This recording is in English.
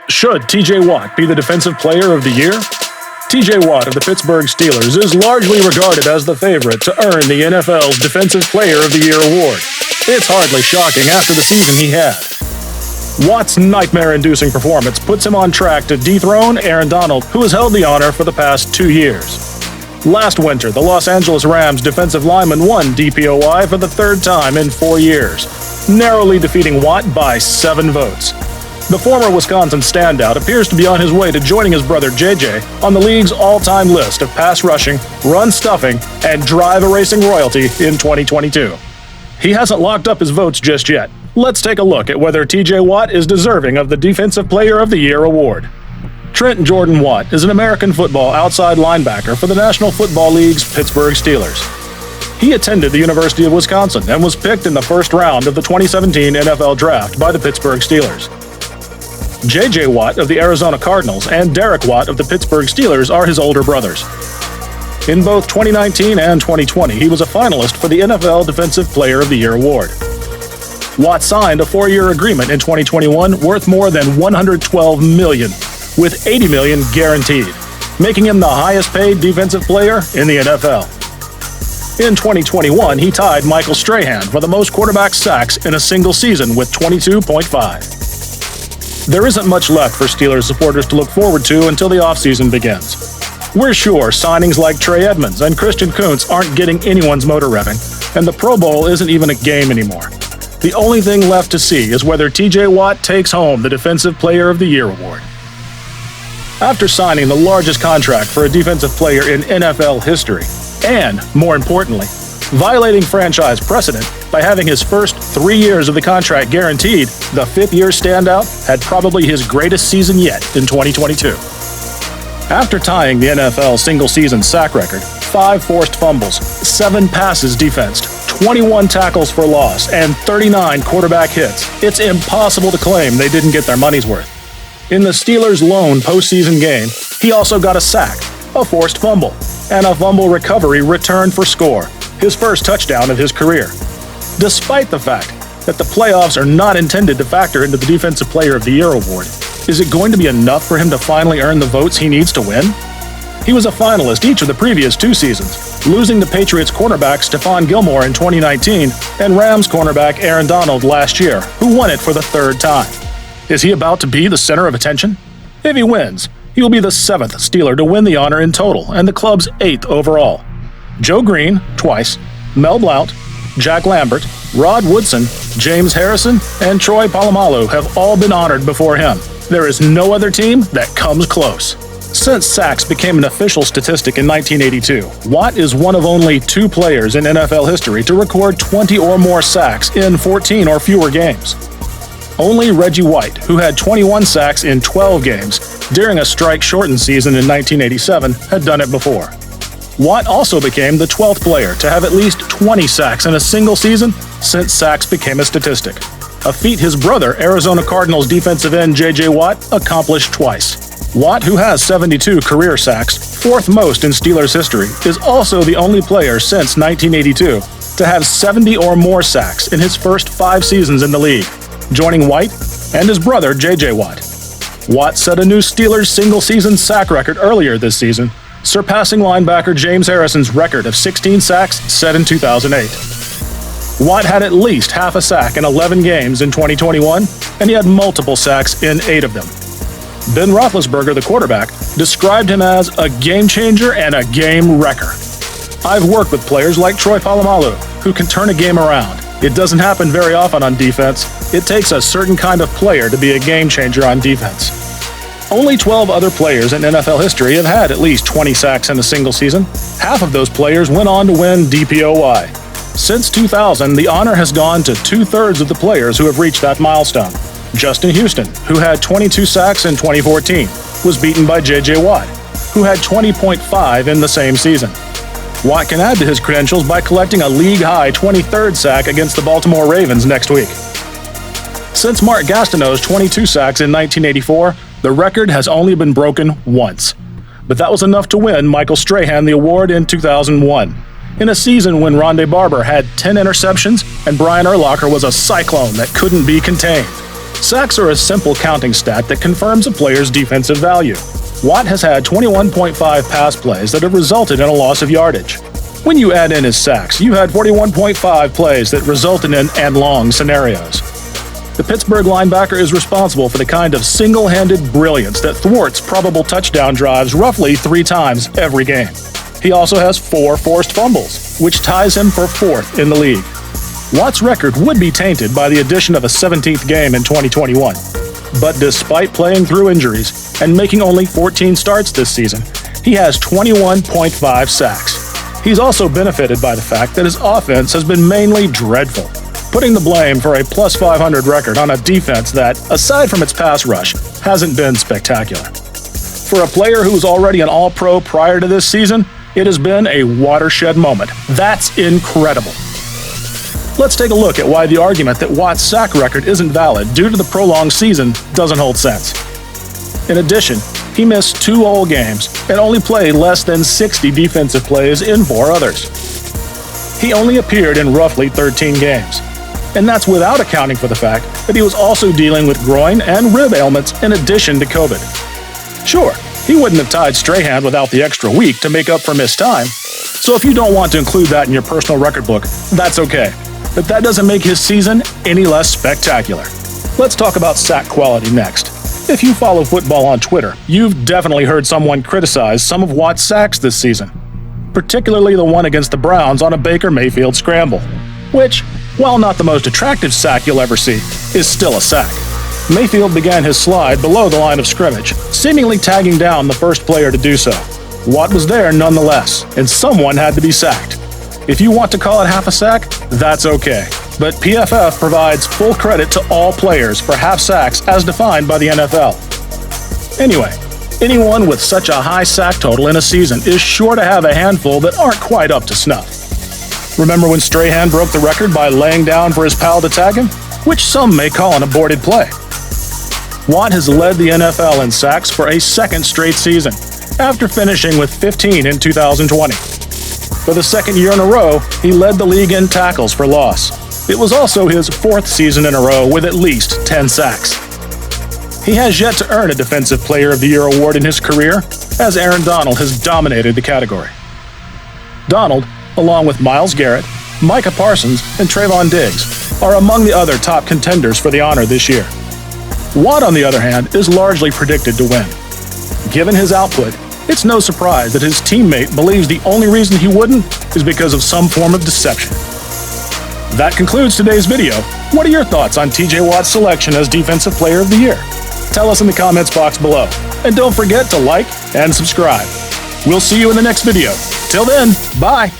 Should T.J. Watt be the Defensive Player of the Year? T.J. Watt of the Pittsburgh Steelers is largely regarded as the favorite to earn the NFL's Defensive Player of the Year award. It's hardly shocking after the season he had. Watt's nightmare-inducing performance puts him on track to dethrone Aaron Donald, who has held the honor for the past 2 years. Last winter, the Los Angeles Rams defensive lineman won DPOY for the third time in 4 years, narrowly defeating Watt by 7 votes. The former Wisconsin standout appears to be on his way to joining his brother JJ on the league's all-time list of pass rushing, run stuffing, and drive erasing royalty in 2022. He hasn't locked up his votes just yet. Let's take a look at whether T.J. Watt is deserving of the Defensive Player of the Year award. Trent Jordan Watt is an American football outside linebacker for the National Football League's Pittsburgh Steelers. He attended the University of Wisconsin and was picked in the first round of the 2017 NFL Draft by the Pittsburgh Steelers. J.J. Watt of the Arizona Cardinals and Derek Watt of the Pittsburgh Steelers are his older brothers. In both 2019 and 2020, he was a finalist for the NFL Defensive Player of the Year award. Watt signed a 4-year agreement in 2021 worth more than $112 million, with $80 million guaranteed, making him the highest-paid defensive player in the NFL. In 2021, he tied Michael Strahan for the most quarterback sacks in a single season with 22.5. There isn't much left for Steelers supporters to look forward to until the offseason begins. We're sure signings like Trey Edmonds and Christian Kuntz aren't getting anyone's motor revving, and the Pro Bowl isn't even a game anymore. The only thing left to see is whether T.J. Watt takes home the Defensive Player of the Year award. After signing the largest contract for a defensive player in NFL history, and, more importantly, violating franchise precedent by having his first 3 years of the contract guaranteed, the fifth-year standout had probably his greatest season yet in 2022. After tying the NFL single-season sack record, 5 forced fumbles, 7 passes defensed, 21 tackles for loss, and 39 quarterback hits, it's impossible to claim they didn't get their money's worth. In the Steelers' lone postseason game, he also got a sack, a forced fumble, and a fumble recovery return for score, his first touchdown of his career. Despite the fact that the playoffs are not intended to factor into the Defensive Player of the Year award, is it going to be enough for him to finally earn the votes he needs to win? He was a finalist each of the previous 2 seasons, losing to Patriots cornerback Stephon Gilmore in 2019 and Rams cornerback Aaron Donald last year, who won it for the 3rd time. Is he about to be the center of attention? If he wins, he will be the 7th Steeler to win the honor in total and the club's 8th overall. Joe Green, twice, Mel Blount, Jack Lambert, Rod Woodson, James Harrison, and Troy Polamalu have all been honored before him. There is no other team that comes close. Since sacks became an official statistic in 1982, Watt is one of only 2 players in NFL history to record 20 or more sacks in 14 or fewer games. Only Reggie White, who had 21 sacks in 12 games during a strike-shortened season in 1987, had done it before. Watt also became the 12th player to have at least 20 sacks in a single season since sacks became a statistic, a feat his brother, Arizona Cardinals defensive end J.J. Watt, accomplished twice. Watt, who has 72 career sacks, 4th most in Steelers history, is also the only player since 1982 to have 70 or more sacks in his first 5 seasons in the league, joining White and his brother J.J. Watt. Watt set a new Steelers single-season sack record earlier this season, surpassing linebacker James Harrison's record of 16 sacks set in 2008. Watt had at least half a sack in 11 games in 2021, and he had multiple sacks in 8 of them. Ben Roethlisberger, the quarterback, described him as a game changer and a game wrecker. I've worked with players like Troy Polamalu, who can turn a game around. It doesn't happen very often on defense. It takes a certain kind of player to be a game changer on defense. Only 12 other players in NFL history have had at least 20 sacks in a single season. Half of those players went on to win DPOY. Since 2000, the honor has gone to 2/3 of the players who have reached that milestone. Justin Houston, who had 22 sacks in 2014, was beaten by J.J. Watt, who had 20.5 in the same season. Watt can add to his credentials by collecting a league-high 23rd sack against the Baltimore Ravens next week. Since Mark Gastineau's 22 sacks in 1984, the record has only been broken once. But that was enough to win Michael Strahan the award in 2001, in a season when Rondé Barber had 10 interceptions and Brian Urlacher was a cyclone that couldn't be contained. Sacks are a simple counting stat that confirms a player's defensive value. Watt has had 21.5 pass plays that have resulted in a loss of yardage. When you add in his sacks, you had 41.5 plays that resulted in and long scenarios. The Pittsburgh linebacker is responsible for the kind of single-handed brilliance that thwarts probable touchdown drives roughly 3 times every game. He also has 4 forced fumbles, which ties him for 4th in the league. Watt's record would be tainted by the addition of a 17th game in 2021. But despite playing through injuries and making only 14 starts this season, he has 21.5 sacks. He's also benefited by the fact that his offense has been mainly dreadful, putting the blame for a plus 500 record on a defense that, aside from its pass rush, hasn't been spectacular. For a player who was already an All-Pro prior to this season, it has been a watershed moment. That's incredible. Let's take a look at why the argument that Watt's sack record isn't valid due to the prolonged season doesn't hold sense. In addition, he missed 2 whole games and only played less than 60 defensive plays in 4 others. He only appeared in roughly 13 games, and that's without accounting for the fact that he was also dealing with groin and rib ailments in addition to COVID. Sure, he wouldn't have tied Strahan without the extra week to make up for missed time, so if you don't want to include that in your personal record book, that's okay. But that doesn't make his season any less spectacular. Let's talk about sack quality next. If you follow football on Twitter, you've definitely heard someone criticize some of Watt's sacks this season, particularly the one against the Browns on a Baker Mayfield scramble, which, while not the most attractive sack you'll ever see, is still a sack. Mayfield began his slide below the line of scrimmage, seemingly tagging down the first player to do so. Watt was there nonetheless, and someone had to be sacked. If you want to call it half a sack, that's okay. But PFF provides full credit to all players for half sacks as defined by the NFL. Anyway, anyone with such a high sack total in a season is sure to have a handful that aren't quite up to snuff. Remember when Strahan broke the record by laying down for his pal to tag him? Which some may call an aborted play. Watt has led the NFL in sacks for a 2nd straight season, after finishing with 15 in 2020. For the 2nd year in a row, he led the league in tackles for loss. It was also his 4th season in a row with at least 10 sacks. He has yet to earn a Defensive Player of the Year award in his career, as Aaron Donald has dominated the category. Donald, along with Myles Garrett, Micah Parsons, and Trayvon Diggs, are among the other top contenders for the honor this year. Watt, on the other hand, is largely predicted to win. Given his output, it's no surprise that his teammate believes the only reason he wouldn't is because of some form of deception. That concludes today's video. What are your thoughts on TJ Watt's selection as Defensive Player of the Year? Tell us in the comments box below. And don't forget to like and subscribe. We'll see you in the next video. Till then, bye!